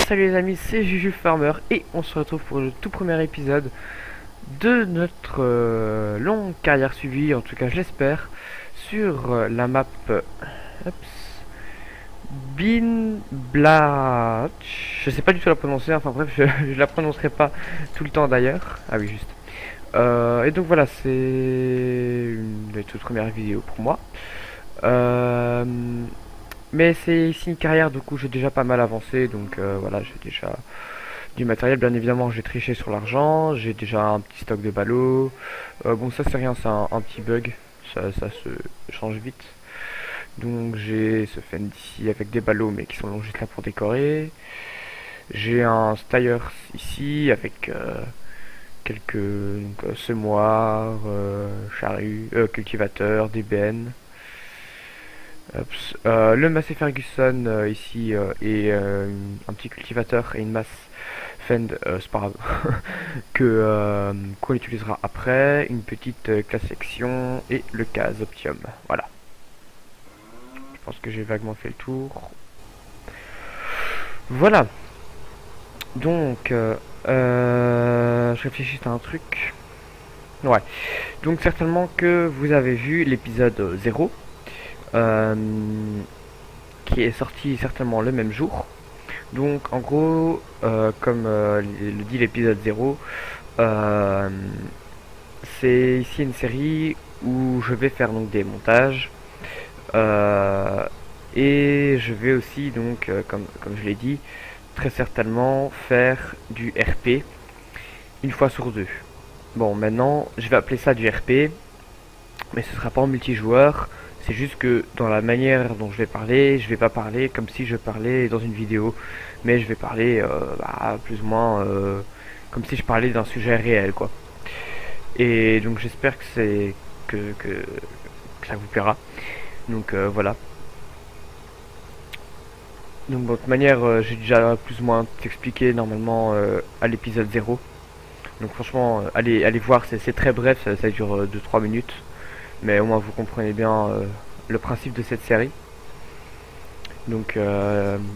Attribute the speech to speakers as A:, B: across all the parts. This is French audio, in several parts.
A: Salut les amis, c'est Juju Farmer et on se retrouve pour le tout premier épisode de notre longue carrière suivie, en tout cas je l'espère, sur la map Binblatt. Je sais pas du tout la prononcer, enfin bref, je la prononcerai pas tout le temps d'ailleurs. Ah oui, juste. Et donc voilà, c'est une des toutes premières vidéos pour moi. Mais c'est ici une carrière, du coup j'ai déjà pas mal avancé, donc voilà, j'ai déjà du matériel. Bien évidemment j'ai triché sur l'argent, j'ai déjà un petit stock de ballots. Bon, ça c'est rien, c'est un petit bug, ça se change vite. Donc j'ai ce Fend ici avec des ballots mais qui sont juste là pour décorer. J'ai un Steyr ici avec quelques semoirs, charrues, cultivateurs, des bennes. Le Massey Ferguson ici et un petit cultivateur et une masse Fend, c'est pas grave, qu'on utilisera après, une petite classe section et le case Optium. Voilà. Je pense que j'ai vaguement fait le tour. Voilà. Donc, je réfléchis à un truc. Ouais. Donc certainement que vous avez vu l'épisode 0. Qui est sorti certainement le même jour. Donc en gros, comme le dit l'épisode 0, c'est ici une série où je vais faire donc des montages et je vais aussi donc comme je l'ai dit, très certainement faire du RP une fois sur deux. Bon, maintenant je vais appeler ça du RP, mais ce sera pas en multijoueur. C'est juste que dans la manière dont je vais pas parler comme si je parlais dans une vidéo, mais je vais parler plus ou moins comme si je parlais d'un sujet réel, quoi. Et donc j'espère que c'est que ça vous plaira. Donc voilà. Donc de toute manière, j'ai déjà plus ou moins expliqué normalement à l'épisode 0. Donc franchement, allez voir, c'est très bref, ça dure 2-3 minutes. Mais au moins vous comprenez bien le principe de cette série. Donc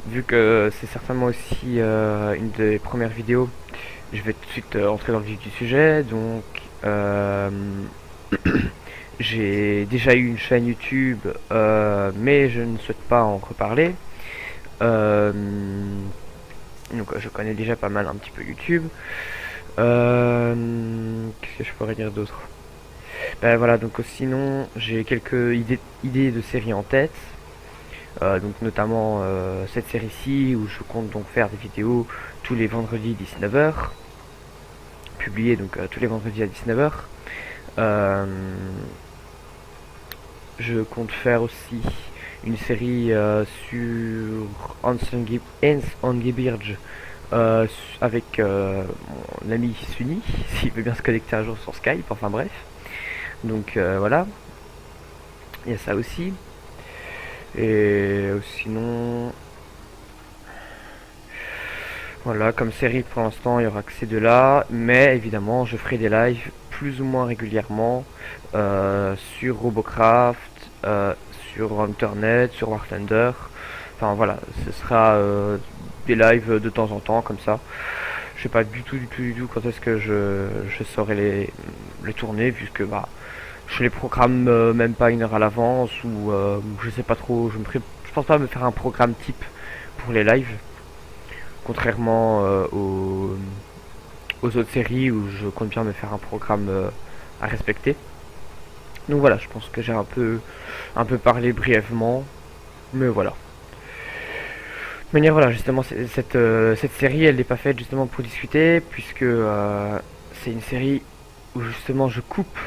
A: vu que c'est certainement aussi une des premières vidéos, je vais tout de suite entrer dans le vif du sujet. Donc j'ai déjà eu une chaîne YouTube, mais je ne souhaite pas en reparler. Donc je connais déjà pas mal un petit peu YouTube. Qu'est-ce que je pourrais dire d'autre? Ben voilà, donc sinon j'ai quelques idées de séries en tête, donc notamment cette série-ci où je compte donc faire des vidéos tous les vendredis 19h, publiées donc tous les vendredis à 19h. Je compte faire aussi une série sur Hans Angebirge avec mon ami Sunny, s'il veut bien se connecter un jour sur Skype, enfin bref. Donc voilà, il y a ça aussi. Et sinon, voilà, comme série pour l'instant il y aura que ces deux là, mais évidemment je ferai des lives plus ou moins régulièrement sur Robocraft, sur Internet, sur War Thunder. Enfin voilà, ce sera des lives de temps en temps comme ça. Je sais pas du tout quand est-ce que je saurai les tourner, puisque bah je les programme même pas une heure à l'avance, ou je sais pas trop, je pense pas me faire un programme type pour les lives, contrairement aux autres séries où je compte bien me faire un programme à respecter. Donc voilà, je pense que j'ai un peu parlé brièvement, mais voilà. De manière, voilà, justement cette série elle n'est pas faite justement pour discuter, puisque c'est une série où justement je coupe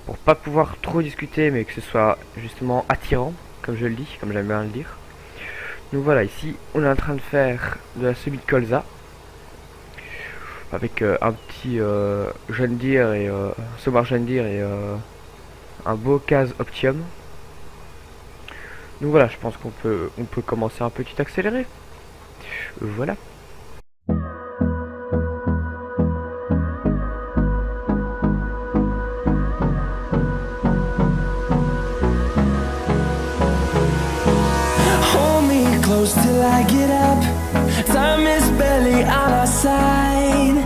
A: pour pas pouvoir trop discuter, mais que ce soit justement attirant, comme je le dis, comme j'aime bien le dire. Donc voilà, ici on est en train de faire de la semi-colza. avec un petit John Deere et Sommar John Deere et un beau case Optium. Donc voilà, je pense qu'on peut commencer un petit accéléré. Voilà.
B: Hold me close till I get up. Time is barely on our side.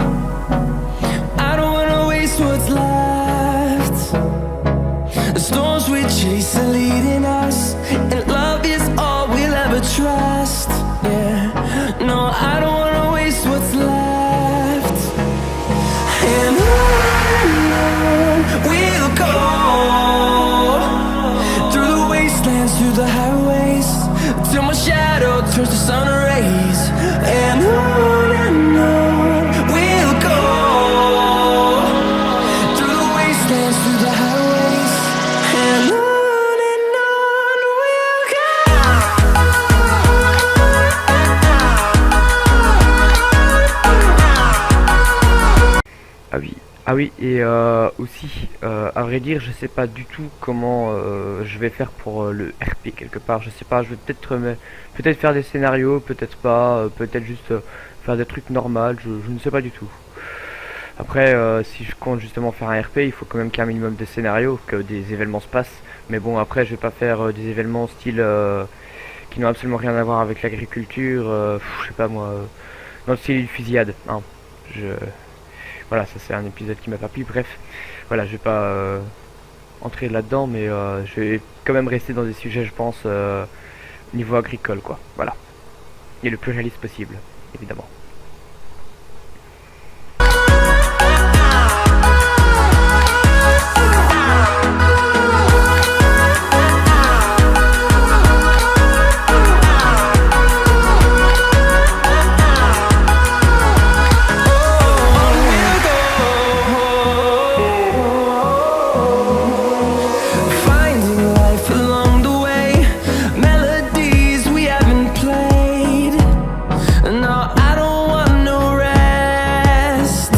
B: I don't wanna waste what's left. The storms we chase are leading us, and love is all we'll ever trust. Yeah, no, I don't wanna waste what's left. And on we'll go, through the wastelands, through the highways, till my shadow turns to sun rays. And on we'll go, through the wastelands, through the highways, and on we'll go.
A: Ah oui, et aussi, à vrai dire, je sais pas du tout comment je vais faire pour le RP quelque part. Je sais pas, je vais peut-être faire des scénarios, peut-être pas, peut-être juste faire des trucs normaux. Je ne sais pas du tout. Après, si je compte justement faire un RP, il faut quand même qu'il y ait un minimum de scénarios, que des événements se passent. Mais bon, après, je vais pas faire des événements style qui n'ont absolument rien à voir avec l'agriculture. Je sais pas moi, dans le style fusillade. Hein. Je Voilà, ça c'est un épisode qui m'a pas plu. Bref, voilà, je vais pas entrer là-dedans, mais je vais quand même rester dans des sujets, je pense, niveau agricole, quoi. Voilà, et le plus réaliste possible, évidemment.
B: Finding life along the way, melodies we haven't played. No, I don't want no rest.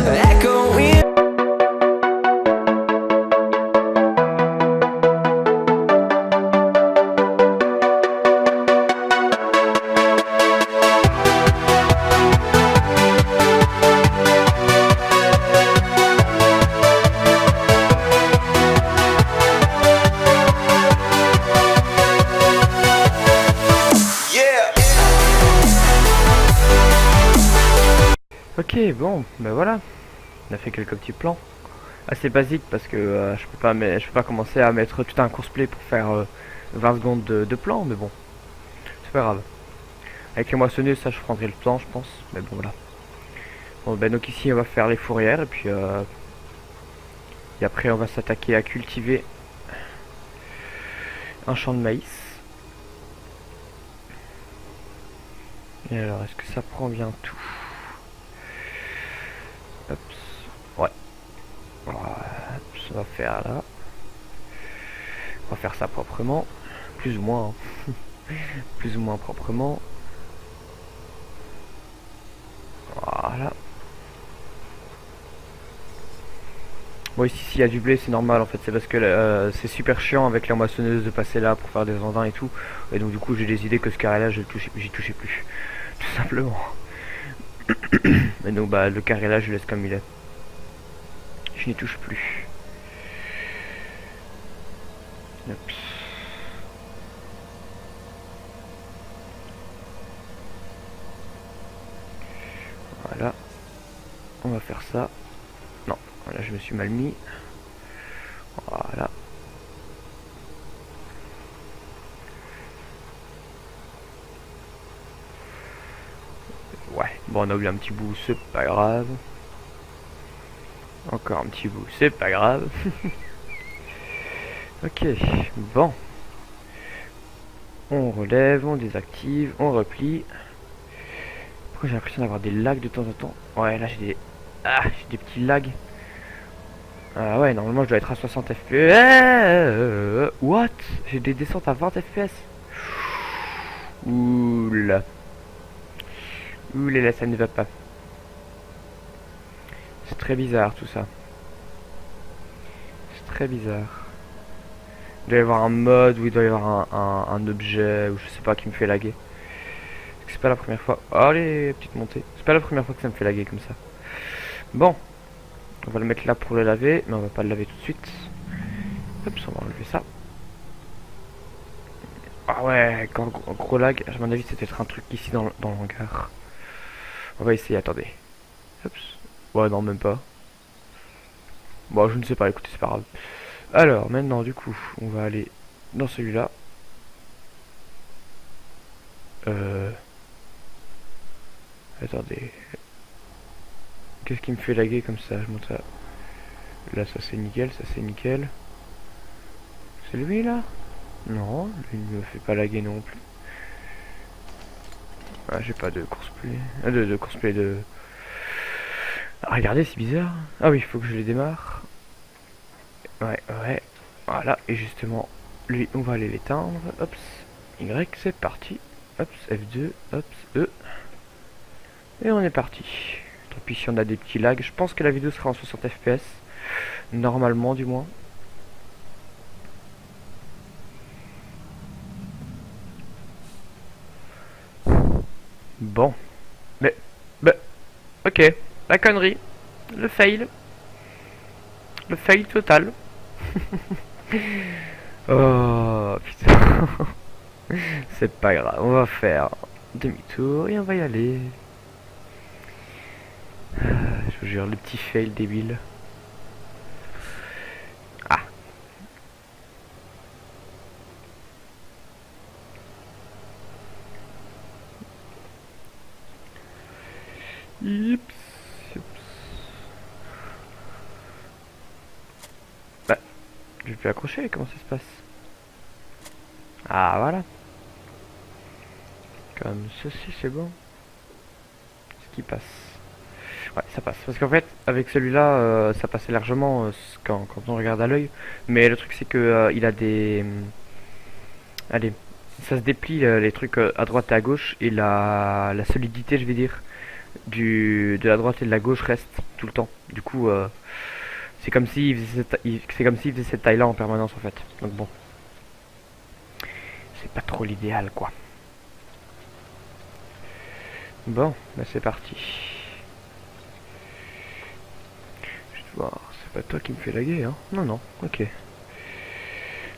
B: Echoing.
A: Ok, bon, ben voilà, on a fait quelques petits plans. Assez basiques parce que je peux pas commencer à mettre tout un courseplay pour faire 20 secondes de plan, mais bon, c'est pas grave. Avec les moissonneuses, ça je prendrai le temps, je pense, mais bon, voilà. Bon, ben donc ici on va faire les fourrières et après on va s'attaquer à cultiver un champ de maïs. Et alors, est-ce que ça prend bien tout? Hop, ouais. Voilà, ça va faire là. On va faire ça proprement, plus ou moins, hein. Plus ou moins proprement. Voilà. Bon, ici s'il y a du blé c'est normal en fait, c'est parce que c'est super chiant avec la moissonneuse de passer là pour faire des andins et tout. Et donc du coup j'ai des idées que ce carré là j'y touchais plus. Tout simplement. Et donc bah le carré là je le laisse comme il est. Je n'y touche plus. Hop. Voilà. On va faire ça. Non, là je me suis mal mis. Voilà. Ouais, bon on a oublié un petit bout, c'est pas grave. Encore un petit bout, c'est pas grave. Ok, bon. On relève, on désactive, on replie. Pourquoi j'ai l'impression d'avoir des lags de temps en temps? Ouais, là j'ai des petits lags. Ah ouais, normalement je dois être à 60 FPS. What? J'ai des descentes à 20 FPS. Oula. Oulala, ça ne va pas. très bizarre tout ça. C'est très bizarre. Il doit y avoir un mode où il doit y avoir un objet ou je sais pas qui me fait laguer. C'est pas la première fois. Oh, allez, petite montée. C'est pas la première fois que ça me fait laguer comme ça. Bon, on va le mettre là pour le laver, mais on va pas le laver tout de suite. Hop, on va enlever ça. Ah ouais, quand gros lag, à mon avis, c'est peut-être un truc ici dans le hangar. On va essayer, attendez. Hop. Ouais, non, même pas. Bon, je ne sais pas, écoutez, c'est pas grave. Alors, maintenant, du coup, on va aller dans celui-là. Attendez. Qu'est-ce qui me fait laguer comme ça? Je monte ça. Là, ça c'est nickel, ça c'est nickel. C'est lui là? Non, lui ne me fait pas laguer non plus. Ah, j'ai pas de course-play. De course-play de... Ah, regardez, c'est bizarre. Ah oui, il faut que je les démarre. Ouais, ouais. Voilà, et justement, lui, on va aller l'éteindre. Hop, Y, c'est parti. Hop, F2, hop, E. Et on est parti. Tant pis si on a des petits lags. Je pense que la vidéo sera en 60 fps. Normalement, du moins. Bon. Mais, ok. La connerie. Le fail. Le fail total. Oh, putain. C'est pas grave. On va faire demi-tour et on va y aller. Je vous jure, le petit fail débile. Ah. Oups. Bah, je vais plus accrocher, comment ça se passe? Ah, voilà. Comme ceci, c'est bon. Ce qui passe. Ouais, ça passe. Parce qu'en fait, avec celui-là, ça passait largement quand on regarde à l'œil. Mais le truc, c'est que il a des... allez, ça se déplie les trucs à droite et à gauche. Et la solidité, je vais dire, de la droite et de la gauche reste tout le temps. Du coup, c'est comme s'il faisait cette taille-là en permanence, en fait. Donc bon. C'est pas trop l'idéal, quoi. Bon, bah c'est parti. Voir, c'est pas toi qui me fais laguer, hein? Non, non, ok.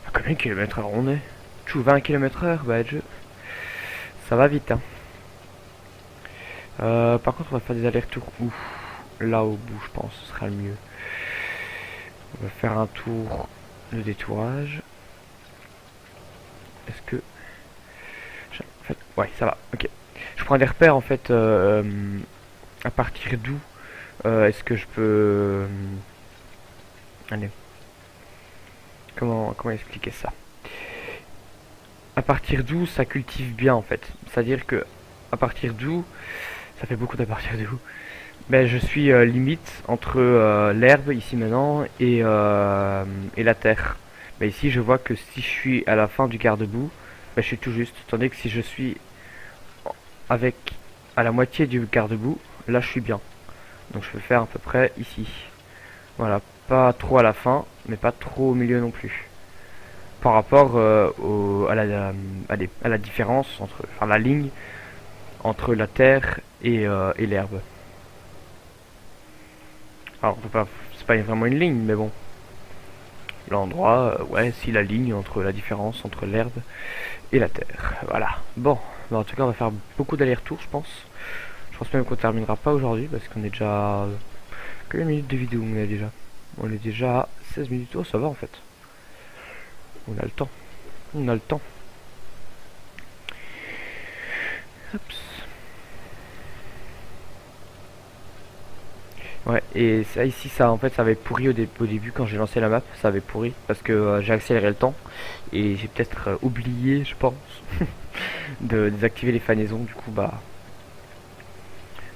A: À combien de kilomètres heure on est? Tu 20 km heure, bah je... Ça va vite, hein. Par contre, on va faire des allers-retours où? Là au bout, je pense, ce sera le mieux. On va faire un tour de détourage. Est-ce que... En fait, ouais, ça va, ok. Je prends des repères, en fait, à partir d'où est-ce que je peux... allez. Comment expliquer ça? À partir d'où ça cultive bien en fait. C'est-à-dire que à partir d'où, ça fait beaucoup d'à partir d'où. Ben je suis limite entre l'herbe ici maintenant et la terre. Mais ici je vois que si je suis à la fin du garde-boue, ben, je suis tout juste. Tandis que si je suis avec à la moitié du garde-boue, là je suis bien. Donc je peux faire à peu près ici. Voilà, pas trop à la fin, mais pas trop au milieu non plus. Par rapport à la différence entre, enfin la ligne entre la terre et l'herbe. Alors c'est pas vraiment une ligne, mais bon, l'endroit, ouais, si la ligne entre la différence entre l'herbe et la terre. Voilà. Bon, bah, en tout cas, on va faire beaucoup d'allers-retours, je pense. Je pense même qu'on terminera pas aujourd'hui parce qu'on est déjà combien de minutes de vidéo on est déjà? On est déjà à 16 minutes. Oh, ça va en fait. On a le temps. On a le temps. Oups. Ouais, et ça ici, ça en fait, ça avait pourri au début quand j'ai lancé la map. Ça avait pourri parce que j'ai accéléré le temps et j'ai peut-être oublié, je pense, de désactiver les fanaisons. Du coup, bah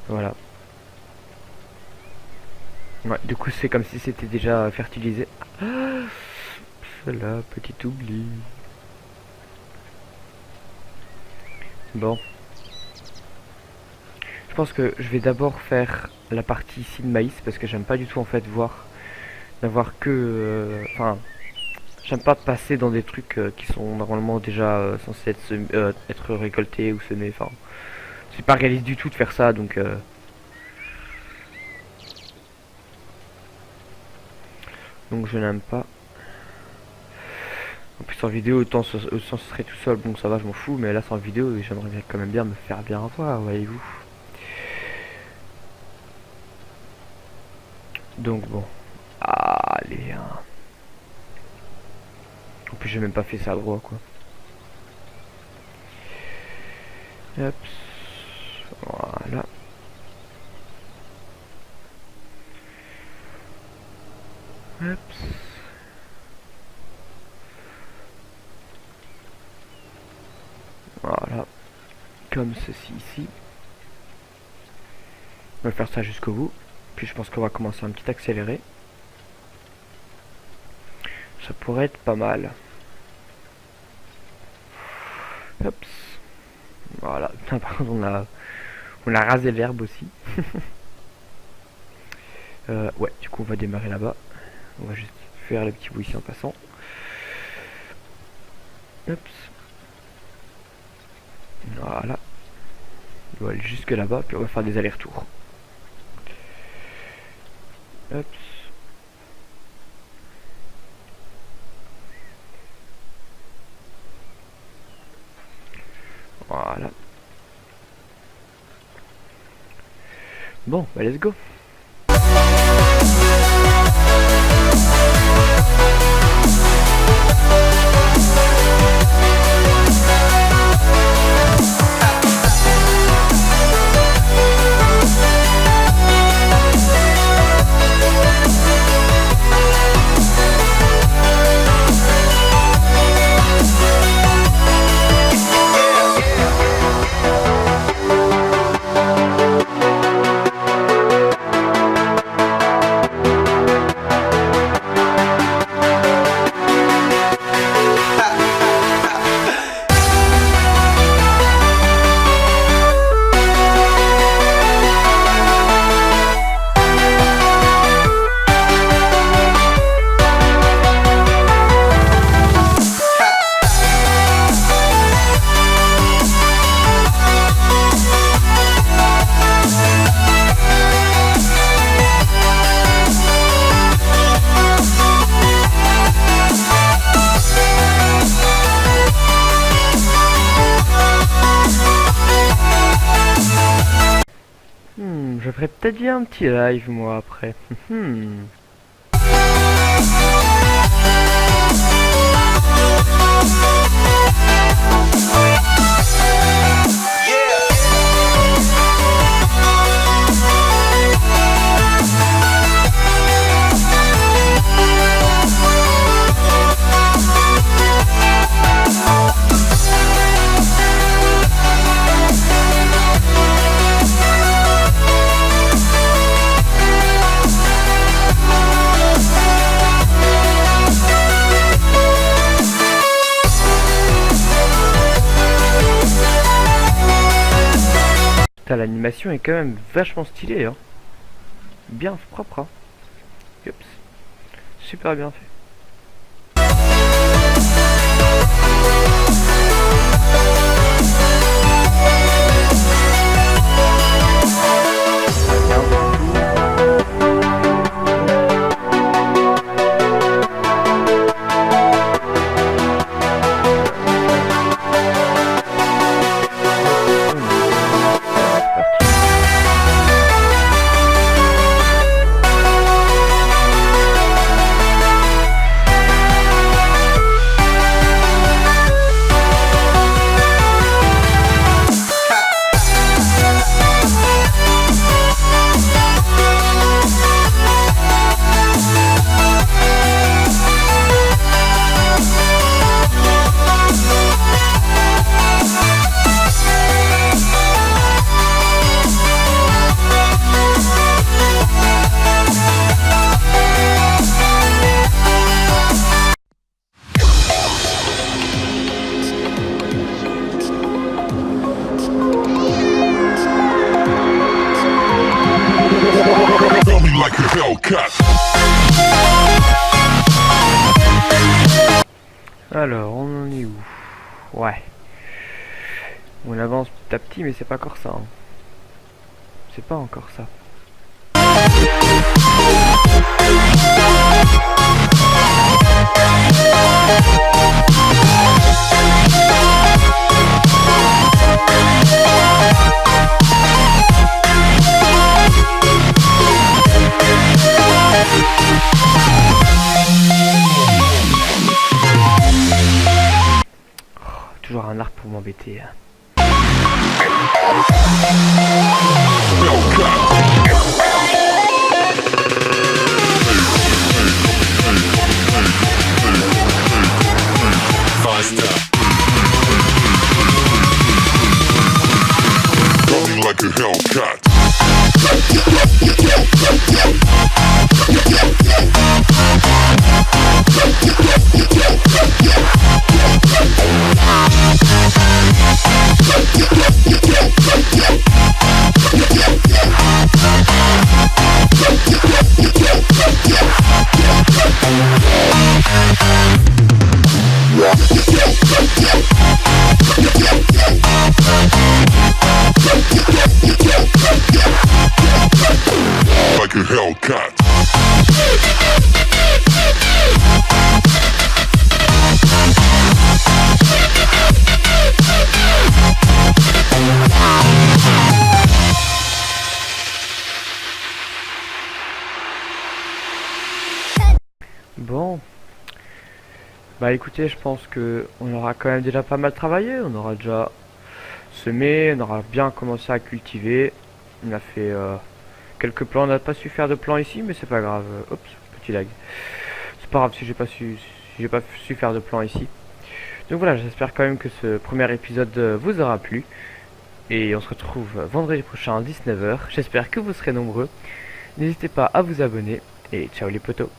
A: voilà. Ouais, du coup, c'est comme si c'était déjà fertilisé. Ah, cela, petit oubli. Bon. Je pense que je vais d'abord faire la partie ici de maïs parce que j'aime pas du tout en fait d'avoir que enfin j'aime pas passer dans des trucs qui sont normalement déjà censés être récoltés ou semés. Enfin, c'est pas réaliste du tout de faire ça, donc je n'aime pas. En plus en vidéo, autant ce serait tout seul, bon ça va, je m'en fous, mais là c'est en vidéo et j'aimerais quand même bien me faire bien voir, voyez-vous. Donc bon, allez. Hein. En plus j'ai même pas fait ça droit quoi. Hop, voilà. Hop. Voilà, comme ceci ici. On va faire ça jusqu'au bout. Puis je pense qu'on va commencer un petit accéléré. Ça pourrait être pas mal. Hop. Voilà. Par contre on a rasé l'herbe aussi. Ouais, du coup on va démarrer là-bas. On va juste faire les petits bouts ici en passant. Hop. Voilà. On va aller jusque là-bas, puis on va faire des allers-retours. Hop. Voilà. Bon, bah let's go. Je ferais peut-être bien un petit live moi après. L'animation est quand même vachement stylée, hein. Bien propre, hein. Oups. Super bien fait.
C: like a Hellcat.
A: Alors, on en est où? Ouais. On avance petit à petit, mais c'est pas encore ça. Hein. C'est pas encore ça. Toujours un arc pour m'embêter. Hein.
C: Faster. Coming like a Hellcat. Like a Hellcat.
A: Bon. Bah écoutez, je pense que on aura quand même déjà pas mal travaillé. On aura déjà semé, on aura bien commencé à cultiver. On a fait quelques plans. On n'a pas su faire de plans ici, mais c'est pas grave. Oups, petit lag. C'est pas grave si j'ai pas su faire de plans ici. Donc voilà, j'espère quand même que ce premier épisode vous aura plu. Et on se retrouve vendredi prochain à 19 h. J'espère que vous serez nombreux. N'hésitez pas à vous abonner. Et ciao les potos.